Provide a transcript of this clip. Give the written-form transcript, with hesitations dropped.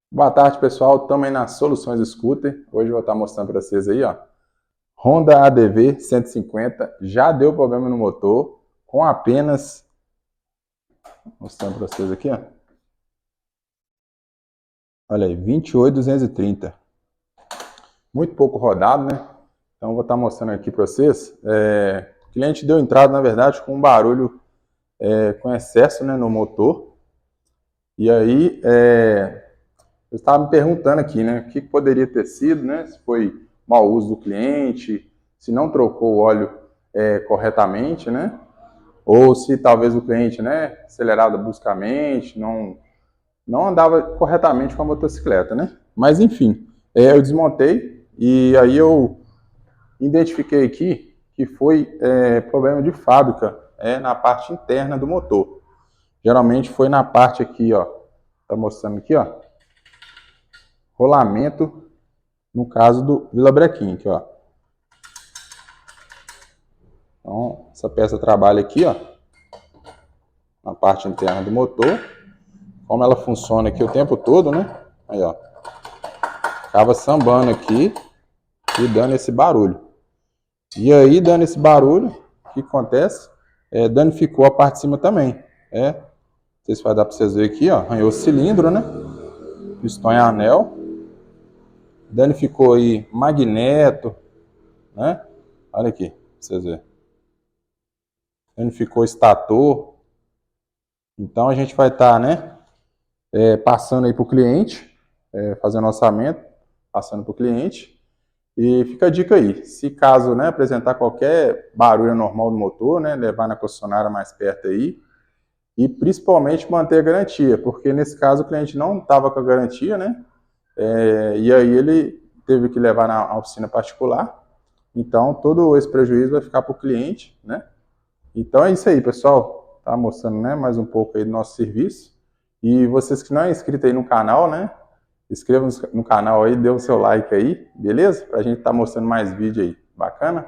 Boa tarde, pessoal. Estamos aí nas Soluções Scooter. Hoje eu vou estar mostrando para vocês aí, ó. Honda ADV 150. Já deu problema no motor com apenas... Mostrando para vocês aqui, ó. Olha aí, 28.230. Muito pouco rodado, né? Então eu vou estar mostrando aqui para vocês. O cliente deu entrada, na verdade, com um barulho com excesso, né, no motor. E aí, eu estava me perguntando aqui, né, o que poderia ter sido, né, se foi mau uso do cliente, se não trocou o óleo corretamente, né, ou se talvez o cliente, né, acelerava bruscamente, não andava corretamente com a motocicleta, né. Mas enfim, eu desmontei e aí eu identifiquei aqui que foi problema de fábrica na parte interna do motor. Geralmente foi na parte aqui, ó, tá mostrando aqui, ó, rolamento, no caso do Villabrequim, aqui, ó. Então, essa peça trabalha aqui, ó, na parte interna do motor. Como ela funciona aqui o tempo todo, né? Aí, ó. Acaba sambando aqui e dando esse barulho. E aí, dando esse barulho, o que acontece? Danificou a parte de cima também. Não sei se vai dar para vocês verem aqui, ó. Arranhou o cilindro, né? Pistão e anel. Danificou aí magneto, né? Olha aqui, pra vocês verem. Danificou estator. Então a gente vai estar, né, passando aí para o cliente, fazendo orçamento, passando para o cliente. E fica a dica aí, se caso, né, apresentar qualquer barulho anormal do motor, né, levar na concessionária mais perto aí. E principalmente manter a garantia, porque nesse caso o cliente não estava com a garantia, né? E aí ele teve que levar na oficina particular. Então todo esse prejuízo vai ficar para o cliente, né? Então é isso aí, pessoal. Tá mostrando, né, mais um pouco aí do nosso serviço. E vocês que não é inscrito aí no canal, né, inscrevam-se no canal aí, dê o seu like aí, beleza? Pra gente estar mostrando mais vídeo aí. Bacana?